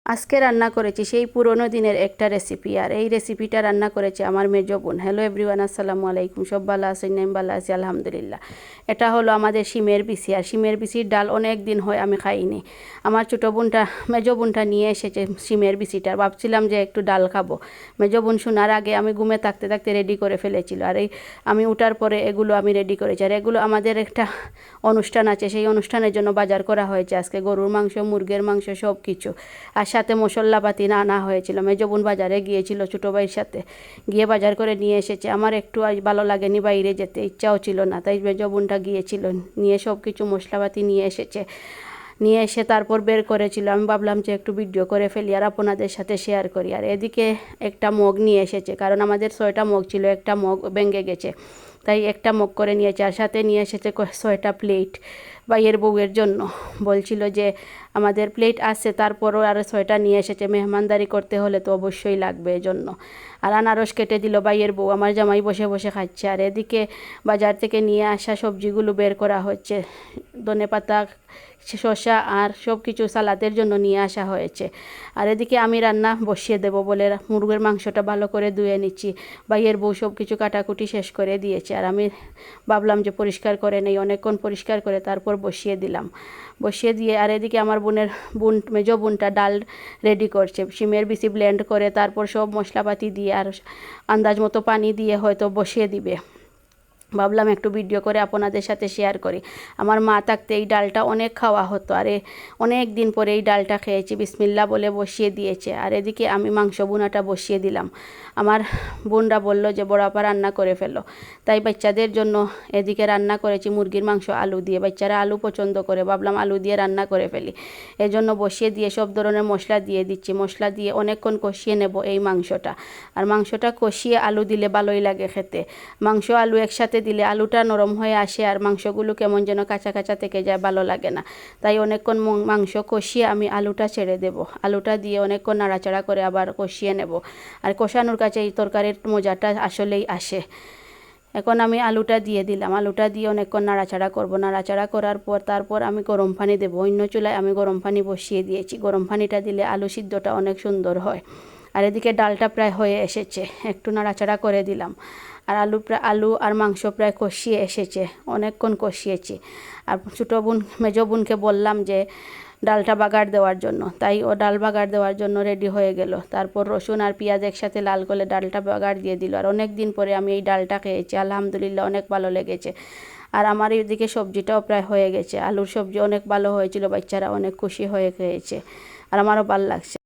আজকে রান্না করেছি সেই পুরনো দিনের একটা রেসিপি, আর এই রেসিপিটা রান্না করেছে আমার মেজো বোন। হ্যালো এভরিওয়ান, আসসালামু আলাইকুম। সব ভালো আছেন? আমি ভালো আছি আলহামদুলিল্লাহ। এটা হলো আমাদের শিমের বিচি, আর শিমের বিচির ডাল অনেক দিন হয় আমি খাইনি। আমার ছোটো বোনটা, মেজো বোনটা নিয়ে এসেছে শিমের বিচিটা। ভাবছিলাম যে একটু ডাল খাবো। মেজো বোন শোনার আগে আমি ঘুমে থাকতে থাকতে রেডি করে ফেলেছিল, আর এই আমি উঠার পরে এগুলো আমি রেডি করেছি। আর এগুলো আমাদের একটা অনুষ্ঠান আছে, সেই অনুষ্ঠানের জন্য বাজার করা হয়েছে আজকে। গরুর মাংস, মুরগির মাংস সব কিছু, আর সাথে মশলাপাতি আনা হয়েছিল। মেজো বোন বাজারে গিয়েছিল ছোটো ভাইয়ের সাথে, গিয়ে বাজার করে নিয়ে এসেছে। আমার একটু আজ ভালো লাগেনি, বাইরে যেতে ইচ্ছাও ছিল না, তাই মেজো বোনটা গিয়েছিল, নিয়ে সব কিছু মশলাপাতি নিয়ে এসেছে। নিয়ে এসে তারপর বের করেছিল। আমি ভাবলাম যে একটু ভিডিও করে ফেলি আর আপনাদের সাথে শেয়ার করি। আর এদিকে একটা মগ নিয়ে এসেছে, কারণ আমাদের 6টা মগ ছিল, একটা মগ ভেঙে গেছে, তাই একটা মগ করে নিয়েছে। আর সাথে নিয়ে এসেছে 6টা প্লেট ভাইয়ের বউয়ের জন্য। বলছিল যে আমাদের প্লেট আছে, তারপরও আরও 6টা নিয়ে এসেছে, মেহমানদারি করতে হলে তো অবশ্যই লাগবে এজন্য। আর আনারস কেটে দিল ভাইয়ের বউ, আমার জামাই বসে বসে খাচ্ছে। আর এদিকে বাজার থেকে নিয়ে আসা সবজিগুলো বের করা হচ্ছে। ধনেপাতা, শসা আর সব কিছু সালাদের জন্য নিয়ে আসা হয়েছে। আর এদিকে আমি রান্না বসিয়ে দেব বলে মুরগির মাংসটা ভালো করে ধুয়ে নিচ্ছি। ভাইয়ের বউ সব কিছু কাটাকুটি শেষ করে দিয়েছে, আর আমি ভাবলাম যে পরিষ্কার করে নেই। অনেকক্ষণ পরিষ্কার করে তারপর বসিয়ে দিলাম। বসিয়ে দিয়ে আর এদিকে আমার বোন মেজো বোনটা ডাল রেডি করছে। শিমের বিচি ব্লেন্ড করে তারপর সব মশলাপাতি দিয়ে আর আন্দাজ মতো পানি দিয়ে হয়তো বসিয়ে দিবে। ভাবলাম একটু ভিডিও করে আপনাদের সাথে শেয়ার করি। আমার মা থাকতে এই ডালটা অনেক খাওয়া হতো, আরে অনেক দিন পরে এই ডালটা খেয়েছি। বিসমিল্লাহ বলে বসিয়ে দিয়েছে। আর এদিকে আমি মাংস বোনাটা বসিয়ে দিলাম। আমার বোনরা বলল যে বড় আপা রান্না করে ফেলো, তাই বাচ্চাদের জন্য এদিকে রান্না করেছি মুরগির মাংস আলু দিয়ে। বাচ্চারা আলু পছন্দ করে, ভাবলাম আলু দিয়ে রান্না করে ফেলি। এজন্য বসিয়ে দিয়ে সব ধরনের মশলা দিয়ে দিচ্ছি। মশলা দিয়ে অনেকক্ষণ কষিয়ে নেব এই মাংসটা। আর মাংসটা কষিয়ে আলু দিলে ভালোই লাগে খেতে। মাংস আলু একসাথে দিলে আলুটা নরম হয়ে আসে, আর মাংসগুলো কেমন যেন কাঁচা কাঁচা থেকে যায়, ভালো লাগে না। তাই অনেকক্ষণ মাংস কষিয়ে আমি আলুটা ছেড়ে দেব। আলুটা দিয়ে অনেকক্ষণ নাড়াচাড়া করে আবার কষিয়ে নেব। আর কষানোর কাছে এই তরকারির মজাটা আসলেই আসে। এখন আমি আলুটা দিয়ে দিলাম। আলুটা দিয়ে অনেকক্ষণ নাড়াচাড়া করব। নাড়াচাড়া করার পর তারপর আমি গরম পানি দেবো। অন্য চুলায় আমি গরম পানি বসিয়ে দিয়েছি। গরম পানিটা দিলে আলু সিদ্ধটা অনেক সুন্দর হয়। আর এদিকে ডালটা প্রায় হয়ে এসেছে, একটু নাড়াচাড়া করে দিলাম। আর আলু আর মাংস প্রায় কষিয়ে এসেছে, অনেকক্ষণ কষিয়েছি। আর ছোটো বোন, মেজো বোনকে বললাম যে ডালটা বাগার দেওয়ার জন্য, তাই ও ডাল বাগার দেওয়ার জন্য রেডি হয়ে গেল। তারপর রসুন আর পেঁয়াজ একসাথে লাল করে ডালটা বাগার দিয়ে দিল। আর অনেক দিন পরে আমি এই ডালটা খেয়েছি, আলহামদুলিল্লাহ অনেক ভালো লেগেছে। আর আমার এইদিকে সবজিটাও প্রায় হয়ে গেছে। আলুর সবজি অনেক ভালো হয়েছিল, বাচ্চারা অনেক খুশি হয়ে খেয়েছে, আর আমারও ভালো লাগছে।